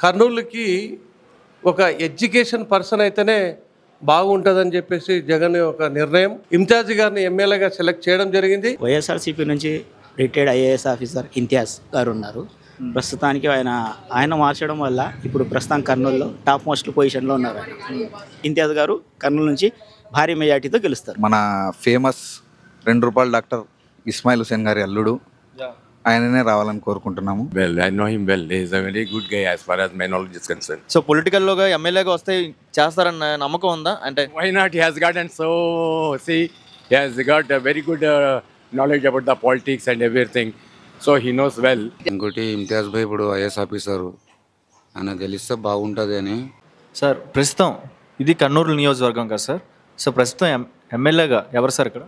కర్నూలుకి ఒక education person అయితేనే బాగుంటుందని చెప్పేసి జగన్ ఒక నిర్ణయం. ఇమ్తియాజ్ గారిని ఎమ్మెల్యేగా సెలెక్ట్ చేయడం జరిగింది. వైఎస్ఆర్సీపీ నుంచి రిటైర్డ్ ఐఏఎస్ ఆఫీసర్ ఇంతియాజ్ గారు ఉన్నారు. ప్రస్తుతానికి ఆయన మార్చడం వల్ల ఇప్పుడు ప్రస్తుతం కర్నూలులో టాప్ మోస్ట్ పొజిషన్లో ఉన్నారు. ఇంతియాజ్ గారు కర్నూలు నుంచి భారీ మెజార్టీతో గెలుస్తారు. మన ఫేమస్ ₹2 డాక్టర్ ఇస్మాయిల్ హుసేన్ గారి అల్లుడు, ఆయననే రావాలని కోరుకుంటున్నాము. Well, I know him well. He is a very good guy as far as my knowledge is concerned. So పొలిటికల్లోగా ఎమ్మెల్యేగా వస్తే చేస్తారన్న నమ్మకం ఉందా? అంటే Why not? He has gotten he has got a very good knowledge about the politics and everything. So he knows well. ఇంకోటి ఇమ్తియాజ్ భాయ్ ఇప్పుడు IAS officer, ఆయన గెలిస్తే బాగుంటుంది అని. సార్ ప్రస్తుతం ఇది కర్నూలు నియోజకవర్గం కదా సార్. సో ప్రస్తుతం ఎమ్మెల్యేగా ఎవరు సార్ ఇక్కడ?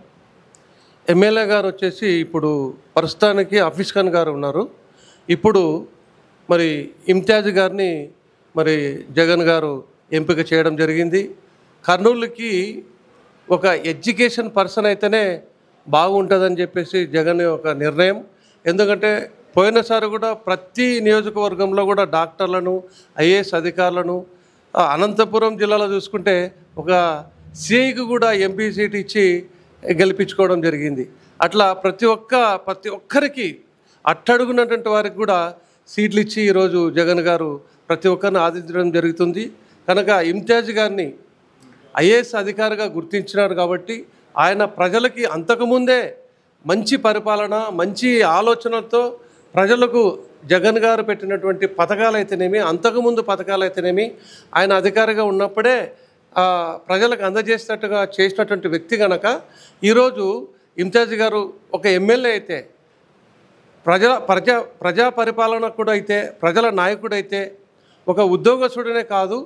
ఎమ్మెల్యే గారు వచ్చేసి ఇప్పుడు ప్రస్తుతానికి హఫీజ్ ఖాన్ గారు ఉన్నారు. ఇప్పుడు మరి ఇమ్తియాజ్ గారిని మరి జగన్ గారు ఎంపిక చేయడం జరిగింది. కర్నూలుకి ఒక ఎడ్యుకేషన్ పర్సన్ అయితేనే బాగుంటుందని చెప్పేసి జగన్ ఒక నిర్ణయం. ఎందుకంటే పోయినసారి కూడా ప్రతి నియోజకవర్గంలో కూడా డాక్టర్లను, ఐఏఎస్ అధికారులను, అనంతపురం జిల్లాలో చూసుకుంటే ఒక సిఐకి కూడా ఎంపీ సీట్ ఇచ్చి గెలిపించుకోవడం జరిగింది. అట్లా ప్రతి ఒక్కరికి అట్టడుగున్నటువంటి వారికి కూడా సీట్లు ఇచ్చి ఈరోజు జగన్ గారు ప్రతి ఒక్కరిని ఆదించడం జరుగుతుంది. కనుక ఇమ్తియాజ్ గారిని ఐఏఎస్ అధికారిగా గుర్తించినారు కాబట్టి ఆయన ప్రజలకి అంతకుముందే మంచి పరిపాలన, మంచి ఆలోచనలతో ప్రజలకు జగన్ గారు పెట్టినటువంటి పథకాలైతేనేమి, అంతకుముందు పథకాలైతేనేమి ఆయన అధికారిగా ఉన్నప్పుడే ప్రజలకు అందజేసినట్టుగా చేసినటువంటి వ్యక్తి కనుక ఈరోజు ఇమ్తియాజ్ గారు ఒక ఎమ్మెల్యే అయితే, ప్రజా పరిపాలన కూడా అయితే, ప్రజల నాయకుడైతే, ఒక ఉద్యోగస్తుడనే కాదు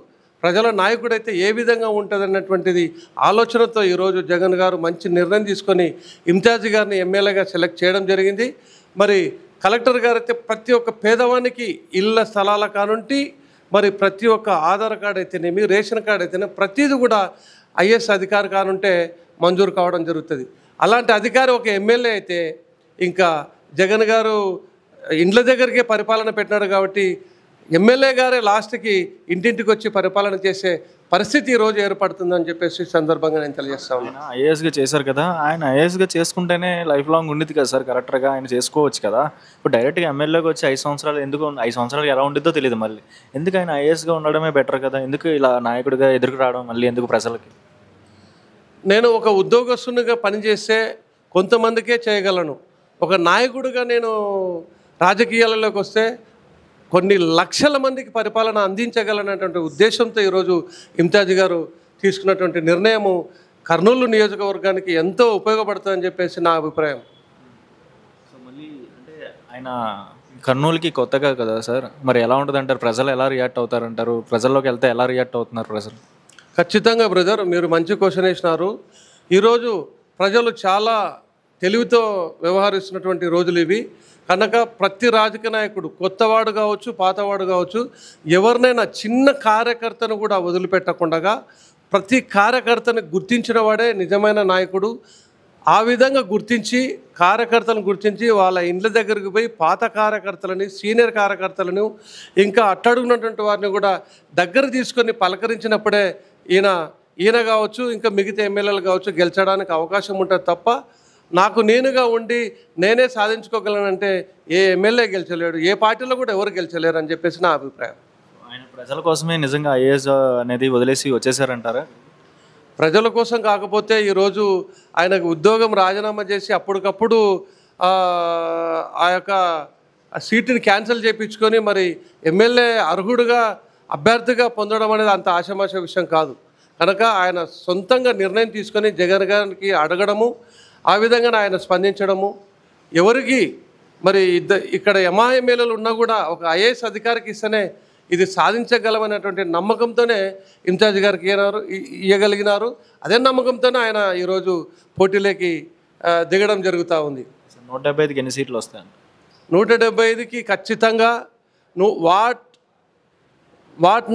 ప్రజల నాయకుడైతే ఏ విధంగా ఉంటుంది అన్నటువంటిది ఆలోచనతో ఈరోజు జగన్ గారు మంచి నిర్ణయం తీసుకొని ఇమ్తియాజ్ గారిని ఎమ్మెల్యేగా సెలెక్ట్ చేయడం జరిగింది. మరి కలెక్టర్ గారు అయితే ప్రతి ఒక్క పేదవానికి ఇళ్ళ స్థలాల కానుంటి మరి ప్రతి ఒక్క ఆధార్ కార్డు అయితేనేమి, రేషన్ కార్డు అయితేనేమి ప్రతిదీ కూడా ఐఏఎస్ అధికారి కానుంటే మంజూరు కావడం జరుగుతుంది. అలాంటి అధికారి ఒక ఎమ్మెల్యే అయితే ఇంకా జగన్ గారు ఇండ్ల దగ్గరికే పరిపాలన పెట్టినాడు కాబట్టి ఎమ్మెల్యే గారే లాస్ట్కి ఇంటింటికి వచ్చి పరిపాలన చేసే పరిస్థితి ఈరోజు ఏర్పడుతుందని చెప్పేసి సందర్భంగా నేను తెలియజేస్తా ఉన్నాను. ఐఏఎస్గా చేశారు కదా, ఆయన ఐఏఎస్గా చేసుకుంటేనే లైఫ్ లాంగ్ ఉండేది కదా సార్, కరెక్ట్గా ఆయన చేసుకోవచ్చు కదా. ఇప్పుడు డైరెక్ట్గా ఎమ్మెల్యేగా వచ్చి 5 సంవత్సరాలు ఎందుకు, 5 సంవత్సరాలు ఎలా ఉండిద్దో తెలియదు. మళ్ళీ ఎందుకు ఆయన ఐఏఎస్గా ఉండడమే బెటర్ కదా, ఎందుకు ఇలా నాయకుడిగా ఎదురుకు రావడం మళ్ళీ ఎందుకు ప్రజలకి? నేను ఒక ఉద్యోగస్తునిగా పనిచేస్తే కొంతమందికే చేయగలను, ఒక నాయకుడిగా నేను రాజకీయాలలోకి వస్తే కొన్ని లక్షల మందికి పరిపాలన అందించగలనటువంటి ఉద్దేశంతో ఈరోజు ఇమ్తియాజ్ గారు తీసుకున్నటువంటి నిర్ణయము కర్నూలు నియోజకవర్గానికి ఎంతో ఉపయోగపడుతుందని చెప్పేసి నా అభిప్రాయం. సో మళ్ళీ అంటే ఆయన కర్నూలుకి కొత్తగా కదా సార్, మరి ఎలా ఉంటుంది అంటారు? ప్రజలు ఎలా రియాక్ట్ అవుతారంటారు? ప్రజల్లోకి వెళ్తే ఎలా రియాక్ట్ అవుతున్నారు ప్రజలు? ఖచ్చితంగా బ్రదర్, మీరు మంచి క్వశ్చన్ వేసినారు. ఈరోజు ప్రజలు చాలా తెలివితో వ్యవహరిస్తున్నటువంటి రోజులు ఇవి. కనుక ప్రతి రాజకీయ నాయకుడు, కొత్తవాడు కావచ్చు, పాతవాడు కావచ్చు, ఎవరినైనా చిన్న కార్యకర్తను కూడా వదిలిపెట్టకుండా ప్రతి కార్యకర్తని గుర్తించిన వాడే నిజమైన నాయకుడు. ఆ విధంగా గుర్తించి కార్యకర్తలను గుర్తించి వాళ్ళ ఇండ్ల దగ్గరికి పోయి పాత కార్యకర్తలని, సీనియర్ కార్యకర్తలను, ఇంకా అట్టడుగున్నటువంటి వారిని కూడా దగ్గర తీసుకొని పలకరించినప్పుడే ఈయన కావచ్చు, ఇంకా మిగతా ఎమ్మెల్యేలు కావచ్చు గెలిచడానికి అవకాశం ఉంటుంది తప్ప నాకు నేనుగా ఉండి నేనే సాధించుకోగలనంటే ఏ ఎమ్మెల్యే గెలిచలేడు, ఏ పార్టీలో కూడా ఎవరు గెలిచలేరు అని చెప్పేసి నా అభిప్రాయం. ఆయన ప్రజల కోసమే నిజంగా ఐఏఎస్ అనేది వదిలేసి వచ్చేసారంటారా? ప్రజల కోసం కాకపోతే ఈరోజు ఆయనకు ఉద్యోగం రాజీనామా చేసి అప్పటికప్పుడు ఆ యొక్క సీటుని క్యాన్సిల్ చేయించుకొని మరి ఎమ్మెల్యే అర్హుడుగా అభ్యర్థిగా పొందడం అనేది అంత ఆషామాష విషయం కాదు. కనుక ఆయన సొంతంగా నిర్ణయం తీసుకొని జగన్ గారికి అడగడము, ఆ విధంగా ఆయన స్పందించడము, ఎవరికి మరి ఇక్కడ ఎమ్మెల్యేలు ఉన్నా కూడా ఒక ఐఏఎస్ అధికారికి ఇస్తేనే ఇది సాధించగలమనేటువంటి నమ్మకంతోనే ఇమ్తియాజ్ గారికి ఇవ్వగలిగినారు. అదే నమ్మకంతోనే ఆయన ఈరోజు పోటీలోకి దిగడం జరుగుతూ ఉంది. 175కి ఎన్ని సీట్లు వస్తాయి? 175కి ఖచ్చితంగా వాట్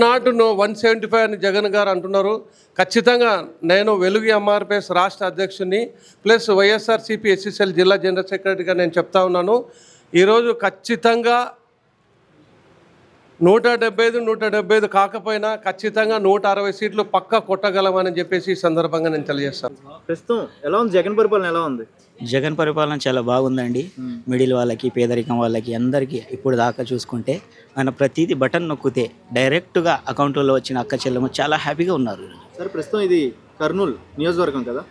నాట్ 175 అని జగన్ గారు అంటున్నారు. ఖచ్చితంగా నేను వెలుగు ఎంఆర్పిఎస్ రాష్ట్ర అధ్యక్షుడిని ప్లస్ వైఎస్ఆర్సీపీ ఎస్సీసీఎల్ జిల్లా జనరల్ సెక్రటరీగా నేను చెప్తా ఉన్నాను. ఈరోజు ఖచ్చితంగా 175 కాకపోయినా ఖచ్చితంగా 160 సీట్లు పక్కా కొట్టగలమని చెప్పేసి ఈ సందర్భంగా నేను తెలియజేస్తాను. ప్రస్తుతం ఎలా ఉంది జగన్ పరిపాలన ఎలా ఉంది? జగన్ పరిపాలన చాలా బాగుందండి. మిడిల్ వాళ్ళకి, పేదరికం వాళ్ళకి, అందరికీ ఇప్పుడు దాకా చూసుకుంటే ఆయన ప్రతిదీ బటన్ నొక్కితే డైరెక్ట్గా అకౌంట్లో వచ్చిన అక్క చెల్లెము చాలా హ్యాపీగా ఉన్నారు. సరే, ప్రస్తుతం ఇది కర్నూలు నియోజకవర్గం కదా,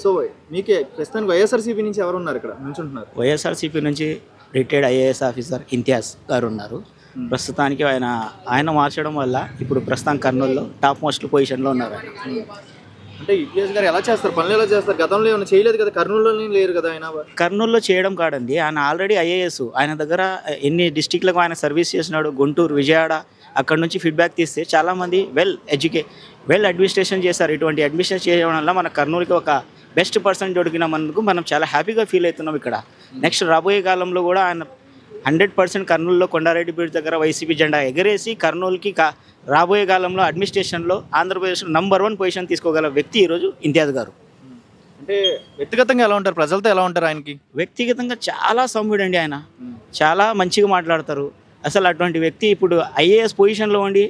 సో మీకే ప్రస్తుతానికి వైఎస్ఆర్సీపీ నుంచి ఎవరు ఉన్నారు ఇక్కడ నుంచుంటున్నారు? వైఎస్ఆర్సీపీ నుంచి రిటైర్డ్ ఐఏఎస్ ఆఫీసర్ ఇంతియాజ్ గారు ఉన్నారు. ప్రస్తుతానికి ఆయన మార్చడం వల్ల ఇప్పుడు ప్రస్తుతం కర్నూలులో టాప్ మోస్ట్ పొజిషన్లో ఉన్నారు ఆయన. అంటే ఇంతియాజ్ గారు ఎలా చేస్తారు, పనులు ఎలా చేస్తారు? గతంలో ఏమైనా చేయలేదు కదా, కర్నూలులోనే లేరు కదా ఆయన. కర్నూలులో చేయడం కాదండి, ఆయన ఆల్రెడీ ఐఏఎస్. ఆయన దగ్గర ఎన్ని డిస్టిక్లకు ఆయన సర్వీస్ చేసినాడు, గుంటూరు, విజయవాడ, అక్కడ నుంచి ఫీడ్బ్యాక్ తీస్తే చాలామంది వెల్ అడ్మినిస్ట్రేషన్ చేశారు. ఇటువంటి అడ్మినిస్ట్రేషన్ చేయడం వల్ల మన కర్నూలుకి ఒక బెస్ట్ పర్సన్ దొరికినందుకు మనం చాలా హ్యాపీగా ఫీల్ అవుతున్నాం ఇక్కడ. నెక్స్ట్ రాబోయే కాలంలో కూడా ఆయన 100% కర్నూలులో కొండారెడ్డి బ్రిడ్జ్ దగ్గర వైసీపీ జెండా ఎగరేసి కర్నూలుకి రాబోయే కాలంలో అడ్మినిస్ట్రేషన్లో ఆంధ్రప్రదేశ్లో నంబర్ 1 పొజిషన్ తీసుకోగల వ్యక్తి ఈరోజు ఇంతియాజ్ గారు. అంటే వ్యక్తిగతంగా ఎలా ఉంటారు, ప్రజలతో ఎలా ఉంటారు? ఆయనకి వ్యక్తిగతంగా చాలా సౌమ్యుడండి ఆయన, చాలా మంచిగా మాట్లాడతారు. అసలు అటువంటి వ్యక్తి ఇప్పుడు ఐఏఎస్ పొజిషన్లో ఉండి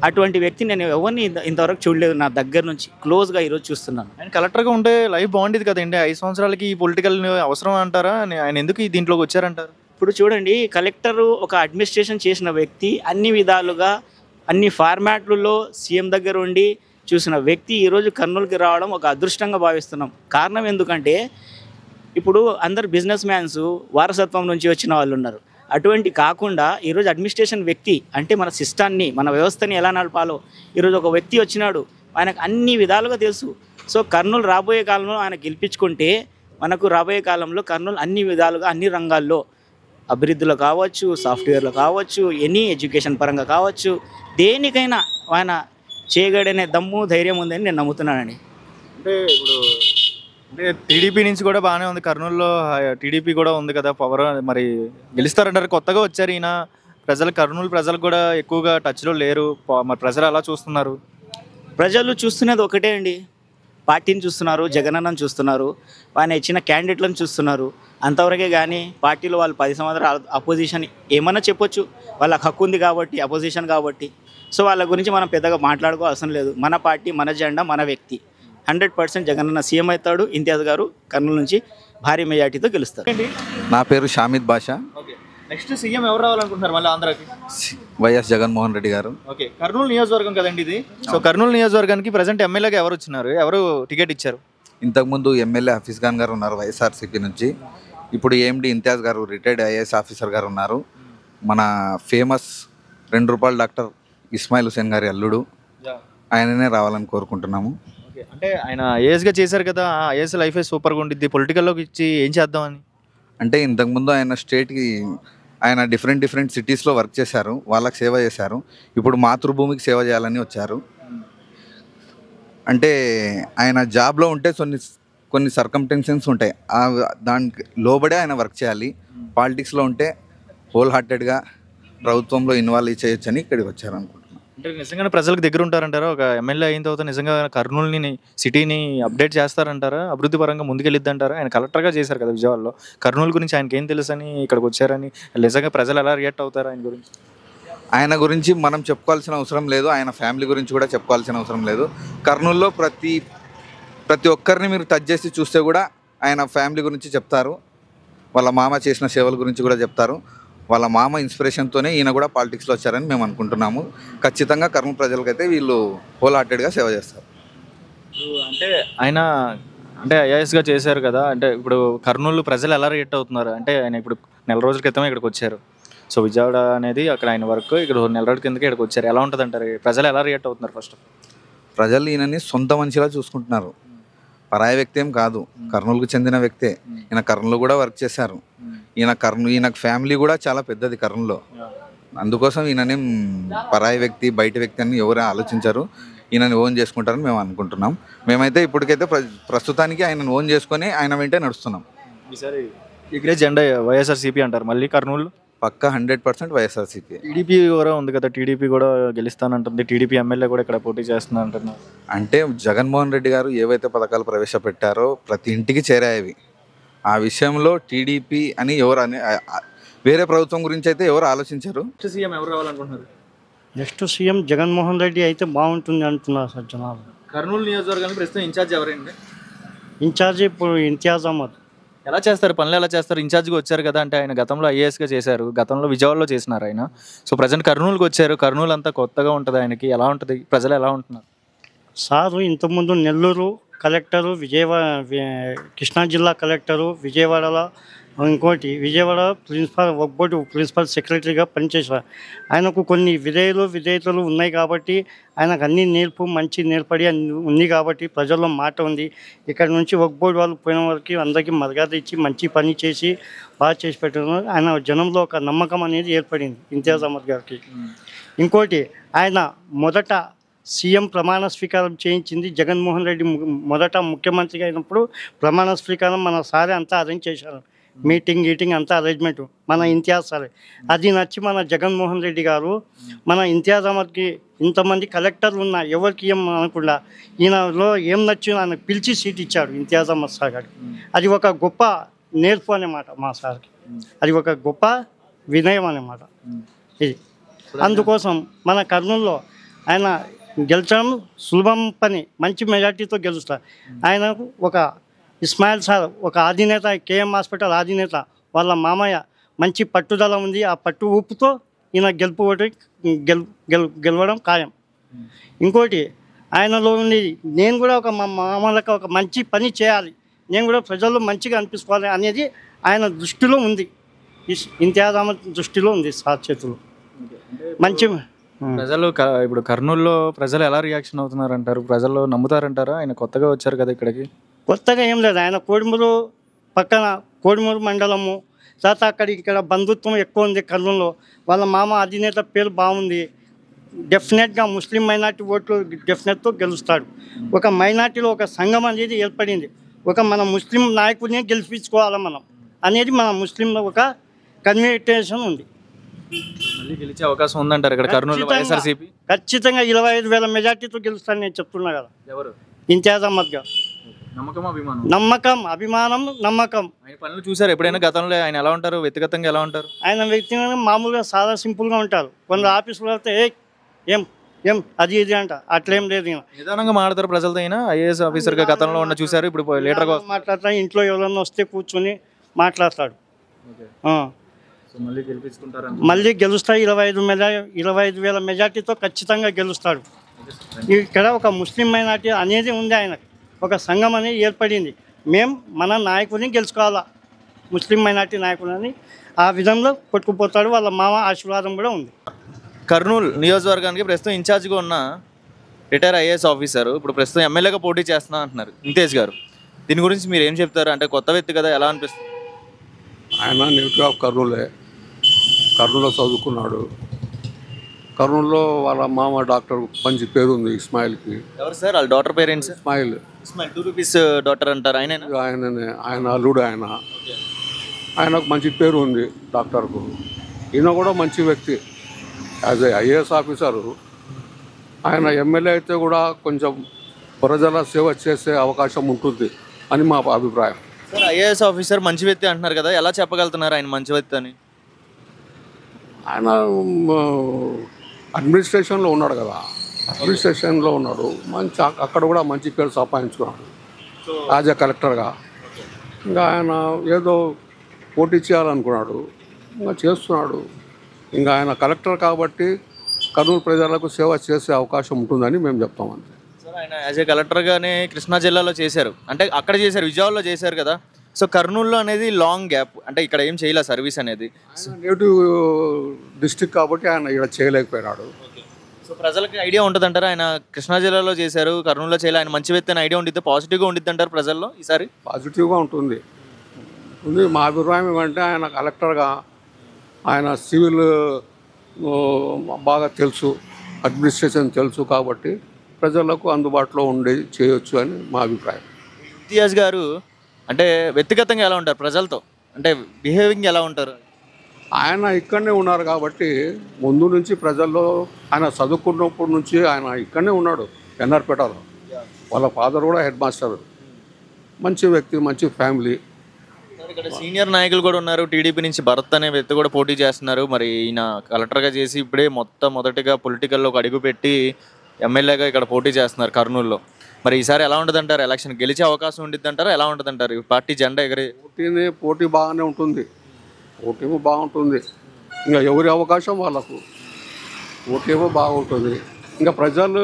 అటువంటి వ్యక్తి నేను ఎవరిని ఇంతవరకు చూడలేదు, నా దగ్గర నుంచి క్లోజ్గా ఈరోజు చూస్తున్నాను. ఆయన కలెక్టర్గా ఉంటే లైఫ్ బాగుండేది కదండి. 5 సంవత్సరాలకి ఈ పొలిటికల్ అవసరం అంటారా? ఆయన ఎందుకు దీంట్లోకి వచ్చారంటారు? ఇప్పుడు చూడండి, కలెక్టరు ఒక అడ్మినిస్ట్రేషన్ చేసిన వ్యక్తి, అన్ని విధాలుగా అన్ని ఫార్మాట్లలో సీఎం దగ్గర ఉండి చూసిన వ్యక్తి ఈరోజు కర్నూలుకి రావడం ఒక అదృష్టంగా భావిస్తున్నాం. కారణం ఎందుకంటే ఇప్పుడు అందరు బిజినెస్ మ్యాన్స్ వారసత్వం నుంచి వచ్చిన వాళ్ళు ఉన్నారు. అటువంటి కాకుండా ఈరోజు అడ్మినిస్ట్రేషన్ వ్యక్తి అంటే మన సిస్టాన్ని, మన వ్యవస్థని ఎలా నడపాలో ఈరోజు ఒక వ్యక్తి వచ్చినాడు. ఆయనకు అన్ని విధాలుగా తెలుసు. సో కర్నూలు రాబోయే కాలంలో ఆయన గెలిపించుకుంటే మనకు రాబోయే కాలంలో కర్నూలు అన్ని విధాలుగా అన్ని రంగాల్లో అభివృద్ధిలో కావచ్చు, సాఫ్ట్వేర్లో కావచ్చు, ఎనీ ఎడ్యుకేషన్ పరంగా కావచ్చు, దేనికైనా ఆయన చేయగడనే దమ్ము, ధైర్యం ఉందని నేను నమ్ముతున్నానండి. అంటే ఇప్పుడు అంటే టీడీపీ నుంచి కూడా బాగానే ఉంది, కర్నూలులో టీడీపీ కూడా ఉంది కదా పవర్, మరి గెలుస్తారంటారు? కొత్తగా వచ్చారు ఈయన, కర్నూలు ప్రజలకు కూడా ఎక్కువగా టచ్లో లేరు, మరి ప్రజలు అలా చూస్తున్నారు. ప్రజలు చూస్తున్నది ఒకటే అండి, పార్టీని చూస్తున్నారు, జగనన్నను చూస్తున్నారు, ఆయన ఇచ్చిన క్యాండిడేట్లను చూస్తున్నారు, అంతవరకే. కానీ పార్టీలో వాళ్ళు 10 సంవత్సరాలు అపోజిషన్ ఏమన్నా చెప్పొచ్చు, వాళ్ళకి హక్కు ఉంది కాబట్టి, అపోజిషన్ కాబట్టి. సో వాళ్ళ గురించి మనం పెద్దగా మాట్లాడుకో అవసరం లేదు. మన పార్టీ, మన జెండా, మన వ్యక్తి. 100% జగనన్న సీఎం అవుతాడు. ఇంతియాజ్ గారు కర్నూలు నుంచి భారీ మెజార్టీతో గెలుస్తారు. నా పేరు షామిద్ బాషా. ఓకే, నెక్స్ట్ సీఎం ఎవరు రావాలనుకుంటున్నారు మళ్ళీ ఆంధ్రాకి? వైఎస్ జగన్మోహన్ రెడ్డి గారు. ఓకే, కర్నూలు నియోజకవర్గం కదండి ఇది. సో కర్నూలు నియోజకవర్గానికి ప్రజెంట్ ఎమ్మెల్యేగా ఎవరు వచ్చినారు, ఎవరు టికెట్ ఇచ్చారు? ఇంతకుముందు ఎమ్మెల్యే హఫీజ్ ఖాన్ గారు ఉన్నారు వైఎస్ఆర్సీపీ నుంచి. ఇప్పుడు ఏఎండి ఇంతియాజ్ గారు రిటైర్డ్ ఐఏఎస్ ఆఫీసర్ గారు ఉన్నారు. మన ఫేమస్ ₹2 డాక్టర్ ఇస్మాయిల్ హుసేన్ గారి అల్లుడు, ఆయననే రావాలని కోరుకుంటున్నాము. ఓకే, అంటే ఆయన ఐఏఎస్గా చేశారు కదా, ఐఏఎస్ లైఫ్ సూపర్గా ఉండిద్ది, పొలిటికల్లోకి ఇచ్చి ఏం చేద్దామని? అంటే ఇంతకుముందు ఆయన స్టేట్కి ఆయన డిఫరెంట్ సిటీస్లో వర్క్ చేశారు, వాళ్ళకి సేవ చేశారు. ఇప్పుడు మాతృభూమికి సేవ చేయాలని వచ్చారు. అంటే ఆయన జాబ్లో ఉంటే కొన్ని సర్కమ్టెన్సెస్ ఉంటాయి, దానికి లోబడే ఆయన వర్క్ చేయాలి. పాలిటిక్స్లో ఉంటే హోల్ హార్టెడ్గా ప్రభుత్వంలో ఇన్వాల్వ్ చేయొచ్చని ఇక్కడికి వచ్చారు అనుకుంటున్నాను. అంటే నిజంగానే ప్రజలకు దగ్గర ఉంటారంటారా? ఒక ఎమ్మెల్యే అయిన తర్వాత నిజంగా కర్నూలుని, సిటీని అప్డేట్ చేస్తారంటారా? అభివృద్ధి పరంగా ముందుకెళ్ళిద్దంటారా? ఆయన కలెక్టర్గా చేశారు కదా విజయవాడలో, కర్నూలు గురించి ఆయనకి ఏం తెలుసని ఇక్కడికి వచ్చారని, నిజంగా ప్రజలు ఎలా రియాక్ట్ అవుతారు ఆయన గురించి? ఆయన గురించి మనం చెప్పుకోవాల్సిన అవసరం లేదు, ఆయన ఫ్యామిలీ గురించి కూడా చెప్పుకోవాల్సిన అవసరం లేదు. కర్నూలులో ప్రతి ఒక్కరిని మీరు టచ్ చేసి చూస్తే కూడా ఆయన ఫ్యామిలీ గురించి చెప్తారు, వాళ్ళ మామ చేసిన సేవల గురించి కూడా చెప్తారు. వాళ్ళ మామ ఇన్స్పిరేషన్తోనే ఈయన కూడా పాలిటిక్స్లో వచ్చారని మేము అనుకుంటున్నాము. ఖచ్చితంగా కర్నూలు ప్రజలకైతే వీళ్ళు హోల్ హార్టెడ్గా సేవ చేస్తారు. అంటే ఆయన ఐఏఎస్గా చేశారు కదా, అంటే ఇప్పుడు కర్నూలు ప్రజలు ఎలా రియాక్ట్ అవుతున్నారు? అంటే ఆయన ఇప్పుడు నెల రోజుల క్రితమే ఇక్కడికి వచ్చారు. సో విజయవాడ అనేది అక్కడ ఆయన వర్క్, ఇక్కడ నెల రోజుల కిందకి ఇక్కడికి వచ్చారు. ఎలా ఉంటుంది అంటారు? ప్రజలు ఎలా రియాక్ట్ అవుతున్నారు? ఫస్ట్ ప్రజలు ఈయనని సొంత మనిషిలా చూసుకుంటున్నారు, పరాయ వ్యక్తి ఏం కాదు, కర్నూలుకు చెందిన వ్యక్తే. ఈయన కర్నూలు కూడా వర్క్ చేశారు. ఈయనకు ఫ్యామిలీ కూడా చాలా పెద్దది కర్నూలులో. అందుకోసం ఈయననేం పరాయి వ్యక్తి, బయట వ్యక్తి అని ఎవరు ఆలోచించారు. ఈయనని ఓన్ చేసుకుంటారని మేము అనుకుంటున్నాం. మేమైతే ఇప్పటికైతే ప్రస్తుతానికి ఆయనను ఓన్ చేసుకొని ఆయన వెంటే నడుస్తున్నాం. ఈసారి ఇక్కడే జెండా వైఎస్ఆర్సీపీ అంటారు మళ్ళీ కర్నూలు? పక్కా 100% వైఎస్ఆర్సీపీ. టీడీపీ కూడా ఉంది కదా, టీడీపీ కూడా గెలుస్తానంటుంది, టీడీపీ ఎమ్మెల్యే కూడా ఇక్కడ పోటీ చేస్తున్నా అంటున్నారు. అంటే జగన్మోహన్ రెడ్డి గారు ఏవైతే పథకాలు ప్రవేశపెట్టారో ప్రతి ఇంటికి చేరాయి. ఆ విషయంలో టీడీపీ అని వేరే ప్రభుత్వం గురించి అయితే ఎవరు ఆలోచించారు. సీఎం ఎవరు రావాలనుకుంటున్నారు? నెక్స్ట్ సీఎం జగన్మోహన్ రెడ్డి అయితే బాగుంటుంది అంటున్నారు సార్ జనాలు. కర్నూలు నియోజకవర్గానికి ప్రస్తుతం ఇన్ఛార్జ్ ఎవరండి? ఇన్ఛార్జి ఇప్పుడు ఇంతియాజ్ అహ్మద్. ఎలా చేస్తారు పనులు, ఎలా చేస్తారు? ఇన్ఛార్జ్గా వచ్చారు కదా, అంటే ఆయన గతంలో ఐఏఎస్గా చేశారు, గతంలో విజయవాడలో చేసినారు ఆయన. సో ప్రజెంట్ కర్నూలుకి వచ్చారు, కర్నూలు అంతా కొత్తగా ఉంటుంది ఆయనకి. ఎలా ఉంటుంది, ప్రజలు ఎలా ఉంటున్నారు? సారు ఇంతకుముందు నెల్లూరు కలెక్టరు, కృష్ణా జిల్లా కలెక్టరు, విజయవాడలో ఇంకోటి విజయవాడ వర్క్ బోర్డు ప్రిన్సిపల్ సెక్రటరీగా పనిచేశారు. ఆయనకు కొన్ని విధేయతలు ఉన్నాయి కాబట్టి ఆయనకు అన్ని మంచి నేర్పడి ఉంది కాబట్టి ప్రజల్లో మాట ఉంది. ఇక్కడ నుంచి వర్క్ బోర్డు వాళ్ళు పోయిన వరకు అందరికీ మర్యాద ఇచ్చి మంచి పని చేసి బాగా చేసి పెట్టడం ఆయన జనంలో ఒక నమ్మకం అనేది ఏర్పడింది ఇంతియాజ్ అహ్మద్ గారికి. ఇంకోటి ఆయన మొదట సీఎం ప్రమాణ స్వీకారం చేయించింది జగన్మోహన్ రెడ్డి. మొదట ముఖ్యమంత్రిగా అయినప్పుడు ప్రమాణ స్వీకారం మన సారే అంతా అరేంజ్ చేశారు, మీటింగ్ అంతా అరేంజ్మెంట్ మన ఇంతియాజ్ సారే. అది నచ్చి మన జగన్మోహన్ రెడ్డి గారు మన ఇంతియాజ్ అహ్మద్కి ఇంతమంది కలెక్టర్లు ఉన్నా ఎవరికి ఏం అనకుండా ఈయనలో ఏం నచ్చి ఆయన పిలిచి సీట్ ఇచ్చాడు ఇంతియాజ్ అహ్మద్ సార్ గారికి. అది ఒక గొప్ప నేర్పు అన్నమాట మా సార్కి, అది ఒక గొప్ప వినయం అన్నమాట ఇది. అందుకోసం మన కర్నూలులో ఆయన గెలిచడం సులభం పని, మంచి మెజార్టీతో గెలుస్తారు. ఆయనకు ఒక ఇస్మాయిల్ సార్ ఒక అధినేత, కేఎం హాస్పిటల్ అధినేత, వాళ్ళ మామయ్య మంచి పట్టుదల ఉంది. ఆ పట్టు ఊపుతో ఈయన గెలవడం ఖాయం. ఇంకోటి ఆయనలో ఉంది, నేను కూడా ఒక మా మామలకు ఒక మంచి పని చేయాలి, నేను కూడా ప్రజల్లో మంచిగా అనిపించుకోవాలి అనేది ఆయన దృష్టిలో ఉంది. ఇంతియాజ్ అహ్మద్ దృష్టిలో ఉంది సార్ చేతులు మంచి. ప్రజలు ఇప్పుడు కర్నూలులో ప్రజలు ఎలా రియాక్షన్ అవుతున్నారు అంటారు? ప్రజలు నమ్ముతారంటారా? ఆయన కొత్తగా వచ్చారు కదా ఇక్కడికి. కొత్తగా ఏం లేదు, ఆయన కోడిమూరు పక్కన కోడిమూరు మండలము, తర్వాత ఇక్కడ బంధుత్వం ఎక్కువ ఉంది కర్నూలులో. వాళ్ళ మామ అధినేత పేరు బాగుంది. డెఫినెట్గా ముస్లిం మైనార్టీ ఓట్లు డెఫినెట్తో గెలుస్తాడు. ఒక మైనార్టీలో ఒక సంఘం అనేది ఏర్పడింది. ఒక మన ముస్లిం నాయకుడిని గెలిపించుకోవాలి మనం అనేది మన ముస్లింలో ఒక కన్విటేషన్ ఉంది. మళ్ళీ గెలిచే అవకాశం ఉందంటారు ఇక్కడ కర్నూలు వైఎస్ఆర్సీపీ? ఖచ్చితంగా 25,000 మెజార్టీతో గెలుస్తాను నేను చెప్తున్నా కదా. ఎవరు? ఇంతియాజ్ అహ్మద్ గారు. నమ్మకం, అభిమానం, నమ్మకం. ఆయన పనులు చూసారు ఎప్పుడైనా గతంలో? ఆయన ఎలా ఉంటారు వ్యక్తిగతంగా, ఎలా ఉంటారు? ఆయన వ్యక్తిగతంగా మామూలుగా చాలా సింపుల్గా ఉంటారు. కొందరు ఆఫీసులో వెళ్తే ఏం అది ఇది అంట, అట్లేం లేదు. నిదానంగా మాట్లాడతారు ప్రజలతో. అయినా ఐఏఎస్ ఆఫీసర్గా గతంలో ఉన్న చూసారు, ఇప్పుడు లీడర్గా మాట్లాడతాడు. ఇంట్లో ఎవరన్నా వస్తే కూర్చొని మాట్లాడతాడు. మళ్ళీ గెలుస్తాడు. 25,000 మెజార్టీతో ఖచ్చితంగా గెలుస్తాడు. ఇక్కడ ఒక ముస్లిం మైనార్టీ అనేది ఉంది, ఆయనకు ఒక సంఘం అనేది ఏర్పడింది. మేము మన నాయకుడిని గెలుచుకోవాలా, ముస్లిం మైనార్టీ నాయకుడిని, ఆ విధంగా కొట్టుకుపోతాడు. వాళ్ళ మామ ఆశీర్వాదం కూడా ఉంది. కర్నూలు నియోజకవర్గానికి ప్రస్తుతం ఇన్ఛార్జ్గా ఉన్న రిటైర్ ఐఏఎస్ ఆఫీసర్ ఇప్పుడు ప్రస్తుతం ఎమ్మెల్యేగా పోటీ చేస్తున్నా అంటున్నారు ఇంతియాజ్ గారు. దీని గురించి మీరు ఏం చెప్తారు? అంటే కొత్త వ్యక్తి కదా, ఎలా అనిపిస్తుంది? ఆయన నేటివ్ ఆఫ్ కర్నూలే, కర్నూలులో చదువుకున్నాడు. కర్నూలులో వాళ్ళ మామ డాక్టర్ మంచి పేరు ఉంది ఇస్మాయిల్కి. ఎవరు సార్ వాళ్ళ doctor parents? Ismail 2 rupees doctor అంటారు. ఆయన అల్లుడు. ఆయనకు మంచి పేరు ఉంది డాక్టర్కు. ఈయన కూడా మంచి వ్యక్తి. యాజ్ ఏ ఐఏఎస్ ఆఫీసరు ఆయన ఎమ్మెల్యే అయితే కూడా కొంచెం ప్రజల సేవ చేసే అవకాశం ఉంటుంది అని మా అభిప్రాయం. సార్ ఐఏఎస్ ఆఫీసర్ మంచి వ్యక్తి అంటున్నారు కదా, ఎలా చెప్పగలుగుతున్నారు ఆయన మంచి వ్యక్తి అని? ఆయన అడ్మినిస్ట్రేషన్లో ఉన్నాడు కదా, అడ్మినిస్ట్రేషన్లో ఉన్నాడు. మంచి అక్కడ కూడా మంచి పేరు సంపాదించుకున్నాడు యాజ్ ఏ కలెక్టర్గా. ఇంకా ఆయన ఏదో పోటీ చేయాలనుకున్నాడు, ఇంకా చేస్తున్నాడు. ఇంకా ఆయన కలెక్టర్ కాబట్టి కర్నూలు ప్రజలకు సేవ చేసే అవకాశం ఉంటుందని మేము చెప్తామండి. సార్ ఆయన యాజ్ ఏ కలెక్టర్గానే కృష్ణా జిల్లాలో చేశారు, అంటే అక్కడ చేశారు, విజయవాడలో చేశారు కదా. సో కర్నూలులో అనేది లాంగ్ గ్యాప్, అంటే ఇక్కడ ఏం చేయలేదు సర్వీస్ అనేది. నేటివ్ డిస్ట్రిక్ట్ కాబట్టి ఆయన ఇక్కడ చేయలేకపోయినాడు. సో ప్రజలకి ఐడియా ఉంటుంది అంటారు, ఆయన కృష్ణా జిల్లాలో చేశారు, కర్నూలులో చేయలేదు, ఆయన మంచి వ్యక్తి అని ఐడియా ఉండిద్ది, పాజిటివ్గా ఉండిద్ది అంటారు ప్రజల్లో ఈసారి? పాజిటివ్గా ఉంటుంది. మా అభిప్రాయం ఏమంటే ఆయన కలెక్టర్గా ఆయన సివిల్ బాగా తెలుసు, అడ్మినిస్ట్రేషన్ తెలుసు కాబట్టి ప్రజలకు అందుబాటులో ఉండి చేయొచ్చు అని మా అభిప్రాయం. ఇంతియాజ్ గారు అంటే వ్యక్తిగతంగా ఎలా ఉంటారు ప్రజలతో, అంటే బిహేవింగ్ ఎలా ఉంటారు? ఆయన ఇక్కడనే ఉన్నారు కాబట్టి ముందు నుంచి ప్రజల్లో ఆయన చదువుకున్నప్పటి నుంచి ఆయన ఇక్కడనే ఉన్నాడు ఎన్ఆర్పేటలో. వాళ్ళ ఫాదర్ కూడా హెడ్ మాస్టర్. మంచి వ్యక్తి, మంచి ఫ్యామిలీ. ఇక్కడ సీనియర్ నాయకులు కూడా ఉన్నారు. టీడీపీ నుంచి భరత్ అనే వ్యక్తి కూడా పోటీ చేస్తున్నారు. మరి ఈయన కలెక్టర్గా చేసి ఇప్పుడే మొదటిగా పొలిటికల్లోకి అడుగుపెట్టి ఎమ్మెల్యేగా ఇక్కడ పోటీ చేస్తున్నారు కర్నూలులో. మరి ఈసారి ఎలా ఉంటుంది అంటారు? ఎలక్షన్ గెలిచే అవకాశం ఉండిద్ది అంటారా? ఎలా ఉంటుంది అంటారు? పార్టీ జెండా ఎగరే పోటీ బాగానే ఉంటుంది, పోటీమో బాగుంటుంది. ఇంకా ఎవరి అవకాశం వాళ్ళకు పోటీమో బాగుంటుంది. ఇంకా ప్రజలు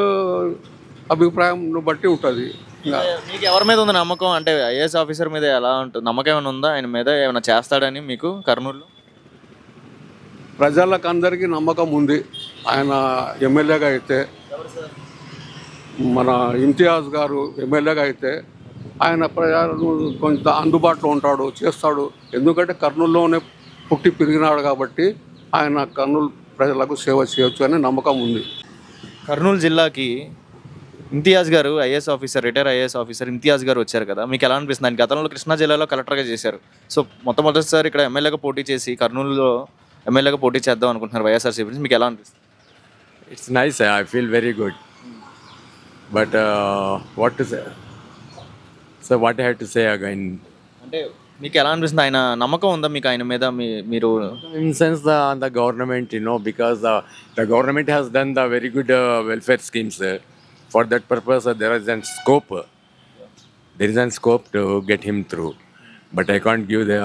అభిప్రాయం బట్టి ఉంటుంది. ఇంకా మీకు ఎవరి మీద ఉంది నమ్మకం? అంటే ఐఏఎస్ ఆఫీసర్ మీద ఎలా ఉంటుంది నమ్మకం? ఏమైనా ఉందా ఆయన మీద? ఏమైనా చేస్తాడని మీకు కర్నూలులో? ప్రజలకు అందరికీ నమ్మకం ఉంది. ఆయన ఎమ్మెల్యేగా అయితే, మన ఇమ్తియాజ్ గారు ఎమ్మెల్యేగా అయితే ఆయన ప్రజలను కొంత అందుబాటులో ఉంటాడు, చేస్తాడు. ఎందుకంటే కర్నూలులోనే పుట్టి పెరిగినాడు కాబట్టి ఆయన కర్నూలు ప్రజలకు సేవ చేయొచ్చు అనే నమ్మకం ఉంది. కర్నూలు జిల్లాకి ఇంతియాజ్ గారు IAS officer, retire IAS officer Imtiaz గారు వచ్చారు కదా, మీకు ఎలా అనిపిస్తుంది? ఆయన గతంలో కృష్ణా జిల్లాలో కలెక్టర్గా చేశారు. సో మొట్టమొదటిసారి ఇక్కడ ఎమ్మెల్యేగా పోటీ చేసి కర్నూలులో ఎమ్మెల్యేగా పోటీ చేద్దాం అనుకుంటున్నారు వైఎస్ఆర్సీపీ నుంచి. మీకు ఎలా అనిపిస్తుంది? It's nice. I feel very good. But what to say? So what I have to say again? అంటే మీకు ఎలా అనిపిస్తుంది? ఆయన నమ్మకం ఉందా మీకు ఆయన మీద? మీరు In sense the government, because the government has done the very good welfare schemes. For that purpose, there is a scope. There is a scope to get him through. But I can't give the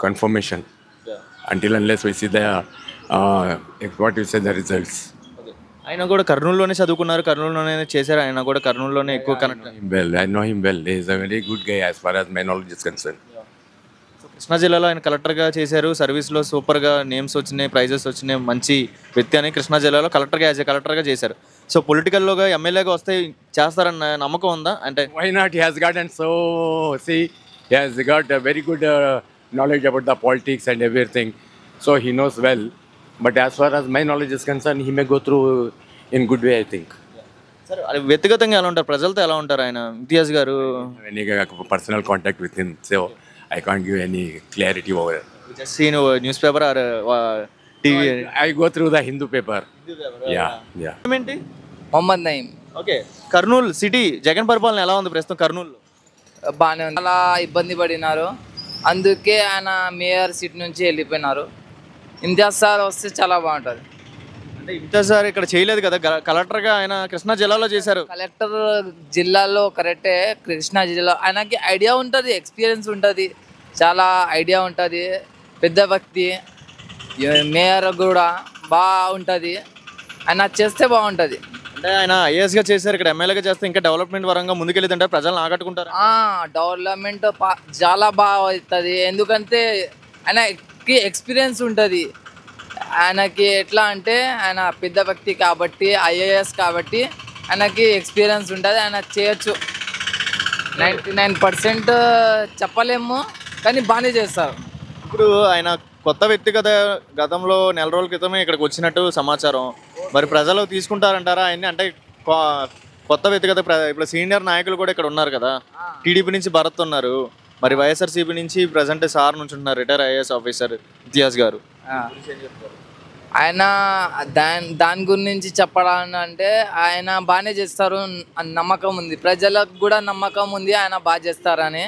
confirmation until unless we see the what you say the results. ఆయన కూడా కర్నూలులోనే చదువుకున్నారు, కర్నూలులోనే చేశారు. ఆయన కూడా కర్నూలులోనే ఎక్కువ connect. I know him well. He is a very good guy as far as my knowledge is concerned. Krishna జిల్లాలో ఆయన కలెక్టర్గా చేశారు. సర్వీస్లో సూపర్గా నేమ్స్ వచ్చినాయి, ప్రైజెస్ వచ్చినాయి. మంచి వ్యక్తి అని కృష్ణా జిల్లాలో కలెక్టర్గా చేశారు. సో పొలిటికల్లోగా ఎమ్మెల్యేగా వస్తే చేస్తారన్న నమ్మకం ఉందా? అంటే Why not? He has gotten he has got a very good knowledge about the politics and everything. So he knows well. But as far as my knowledge is concerned, he may go through in good way, I think. సరే, అది వ్యక్తిగతంగా ఎలా ఉంటారు? ప్రజలతో ఎలా ఉంటారు ఆయన ఇంతియాజ్ గారు? Any personal contact with him, so I can't give any clarity over it. Just seen news paper or TV? I go through the Hindu paper. Yeah. ఏంటి? మొహమ్మద్ నయీం. ఓకే, కర్నూలు సిటీ జగన్ పరిపాలన ఎలా ఉంది ప్రస్తుతం కర్నూలు? బాగానే ఉంది. చాలా ఇబ్బంది పడినారు, అందుకే ఆయన మేయర్ సీట్ నుంచి వెళ్ళిపోయినారు. ఇంతియాజ్ సార్ వస్తే చాలా బాగుంటుంది. అంటే ఇంతియాజ్ సార్ ఇక్కడ చేయలేదు కదా, కలెక్టర్గా ఆయన కృష్ణా జిల్లాలో చేశారు. కలెక్టర్ జిల్లాలో కరెక్టే, కృష్ణా జిల్లా. ఆయనకి ఐడియా ఉంటుంది, ఎక్స్పీరియన్స్ ఉంటుంది, చాలా ఐడియా ఉంటుంది. పెద్ద వ్యక్తి, మేయర్ కూడా బాగుంటుంది. ఆయన చేస్తే బాగుంటుంది. అంటే ఆయన ఐఏఎస్గా చేశారు, ఇక్కడ ఎమ్మెల్యేగా చేస్తే ఇంకా డెవలప్మెంట్ పరంగా ముందుకెళ్ళిందంటే ప్రజలను ఆకట్టుకుంటారు. డెవలప్మెంట్ చాలా బాగా అవుతుంది. ఎందుకంటే ఆయనకి ఎక్స్పీరియన్స్ ఉంటుంది. ఆయనకి ఎట్లా అంటే ఆయన పెద్ద వ్యక్తి కాబట్టి, ఐఏఎస్ కాబట్టి ఆయనకి ఎక్స్పీరియన్స్ ఉంటుంది. ఆయన చేయొచ్చు. 99% చెప్పలేము, కానీ బాగానే చేస్తారు. ఇప్పుడు ఆయన కొత్త వ్యక్తి కదా, గతంలో నెల రోజుల క్రితమే ఇక్కడికి వచ్చినట్టు సమాచారం. మరి ప్రజలు తీసుకుంటారంటారా ఆయన్ని? అంటే కొత్త వ్యక్తి కదా, ఇప్పుడు సీనియర్ నాయకులు కూడా ఇక్కడ ఉన్నారు కదా. టీడీపీ నుంచి భరత్ ఉన్నారు, మరి వైఎస్ఆర్సీపీ నుంచి ప్రజెంట్ సార్ నుంచి ఉంటున్నారు రిటైర్ ఐఏఎస్ ఆఫీసర్ ఇంతియాజ్ గారు. ఆయన దాని గురించి చెప్పాలంటే ఆయన బాగానే చేస్తారు, నమ్మకం ఉంది. ప్రజలకు కూడా నమ్మకం ఉంది ఆయన బాగా చేస్తారని.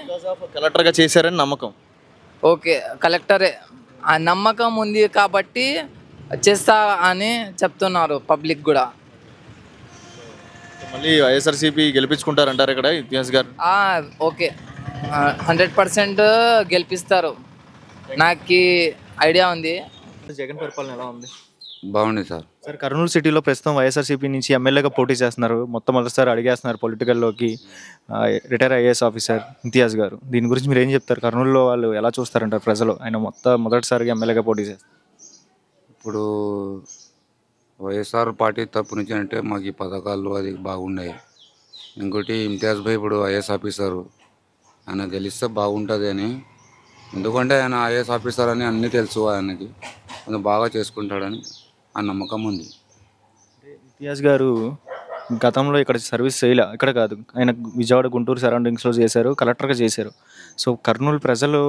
కలెక్టర్గా చేశారని నమ్మకం. ఓకే, కలెక్టరే ఆ నమ్మకం ఉంది కాబట్టి చేస్తా అని చెప్తున్నారు పబ్లిక్ కూడా. మళ్ళీ వైఎస్ఆర్సీపీ గెలిపించుకుంటారంటారు ఇక్కడ ఇంతియాజ్ గారు? ఓకే, 100% గెలిపిస్తారు, నాకు ఐడియా ఉంది. జగన్ పరిపాలన ఎలా ఉంది? బాగుంది సార్. సార్, కర్నూలు సిటీలో ప్రస్తుతం వైఎస్ఆర్సీపీ నుంచి ఎమ్మెల్యేగా పోటీ చేస్తున్నారు. మొట్టమొదటిసారి అడిగేస్తున్నారు పొలిటికల్లోకి రిటైర్ ఐఏఎస్ ఆఫీసర్ ఇంతియాజ్ గారు. దీని గురించి మీరు ఏం చెప్తారు? కర్నూలులో వాళ్ళు ఎలా చూస్తారంటారు ప్రజలు ఆయన మొదటిసారిగా ఎమ్మెల్యేగా పోటీ చేస్తారు? ఇప్పుడు వైఎస్ఆర్ పార్టీ తరపు నుంచి అంటే మాకు ఈ పథకాలు అది బాగున్నాయి. ఇంకోటి ఇమ్తియాజ్ భాయ్ ఇప్పుడు ఐఏఎస్ ఆఫీసరు, ఆయన గెలిస్తే బాగుంటుంది అని. ఎందుకంటే ఆయన ఐఏఎస్ ఆఫీసర్ అని అన్నీ తెలుసు, ఆయనకి కొంచెం బాగా చేసుకుంటాడని ఆ నమ్మకం ఉంది. ఇంతియాజ్ గారు గతంలో ఇక్కడ సర్వీస్ చేయలే, ఇక్కడ కాదు, ఆయన విజయవాడ గుంటూరు సరౌండింగ్స్లో చేశారు, కలెక్టర్గా చేశారు. సో కర్నూలు ప్రజలు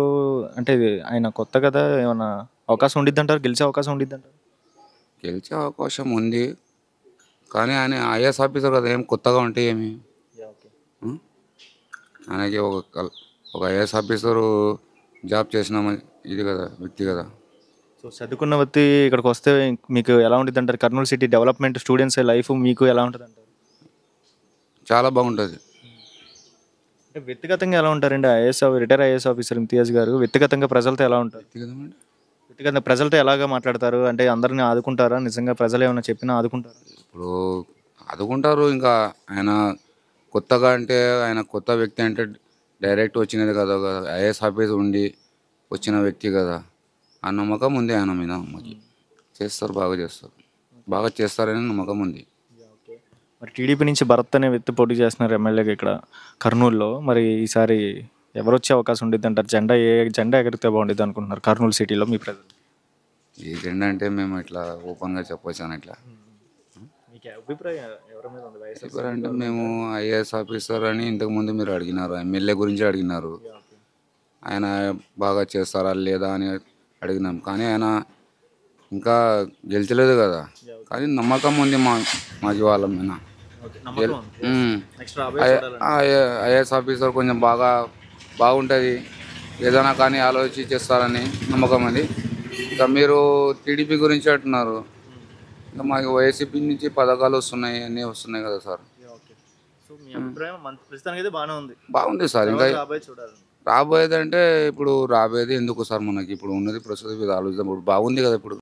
అంటే ఆయన కొత్త కదా, ఏమైనా అవకాశం ఉండిద్ది అంటారు? గెలిచే అవకాశం ఉండిద్ది అంటారు? గెలిచే అవకాశం ఉంది, కానీ ఆయన ఐఏఎస్ ఆఫీసర్ కదా, ఏం కొత్తగా ఉంటే ఏమి ఆయనకి ఒక ఒక ఐఏఎస్ ఆఫీసరు జాబ్ చేసిన ఇది కదా వ్యక్తి కదా. సో చదువుకున్న వ్యక్తి ఇక్కడికి వస్తే మీకు ఎలా ఉంటుంది అంటారు? Kurnool city development, students life మీకు ఎలా ఉంటుంది అంటారు? చాలా బాగుంటుంది. అంటే వ్యక్తిగతంగా ఎలా ఉంటారండి రిటైర్ ఐఏఎస్ ఆఫీసర్ ఇమ్తియాజ్ గారు? వ్యక్తిగతంగా ప్రజలతో ఎలా ఉంటారు? వ్యక్తిగతంగా ప్రజలతో ఎలాగా మాట్లాడతారు? అంటే అందరిని ఆదుకుంటారా? నిజంగా ప్రజలు ఏమైనా చెప్పినా ఆదుకుంటారా? ఇప్పుడు ఆదుకుంటారు. ఇంకా ఆయన కొత్తగా అంటే ఆయన కొత్త వ్యక్తి అంటే డైరెక్ట్ వచ్చినది కదా, ఐఏఎస్ ఆఫీసర్ ఉండి వచ్చిన వ్యక్తి కదా, ఆ నమ్మకం ఉంది ఆయన మీద. మాకు చేస్తారు, బాగా చేస్తారని నమ్మకం ఉంది. మరి టీడీపీ నుంచి భరత్ అనే వ్యక్తి పోటీ చేస్తున్నారు ఎమ్మెల్యేగా ఇక్కడ కర్నూలులో. మరి ఈసారి ఎవరు వచ్చే అవకాశం ఉండిద్ది అంటారు? జెండా ఎగిరితే బాగుండిద్ది అనుకుంటున్నారు కర్నూలు సిటీలో మీ ప్రజలు? ఈ జెండా అంటే మేము ఇట్లా ఓపెన్గా చెప్పొచ్చాను. ఇట్లా మీకు అభిప్రాయం ఎవరి మీద ఉంది? ఎవరు అంటే మేము ఐఏఎస్ ఆఫీసర్ అని ఇంతకుముందు మీరు అడిగినారు, ఎమ్మెల్యే గురించి అడిగినారు. ఆయన బాగా చేస్తారా లేదా అని అడిగినాం, కానీ ఆయన ఇంకా గెలిచలేదు కదా. కానీ నమ్మకం ఉంది మాకు వాళ్ళ మీద. ఐఏఎస్ ఆఫీసర్ కొంచెం బాగుంటుంది, ఏదైనా కానీ ఆలోచించి చేస్తారని నమ్మకం ఉంది. ఇంకా మీరు టీడీపీ గురించి అంటున్నారు, ఇంకా మాకు వైసీపీ నుంచి పథకాలు వస్తున్నాయి, అన్నీ వస్తున్నాయి కదా సార్. బాగుంది సార్. ఇంకా రాబోయేది అంటే ఇప్పుడు రాబోయేది ఎందుకు సార్, మనకి ఇప్పుడు ఉన్నది ప్రస్తుతం ఆలోచన బాగుంది కదా ఇప్పుడు.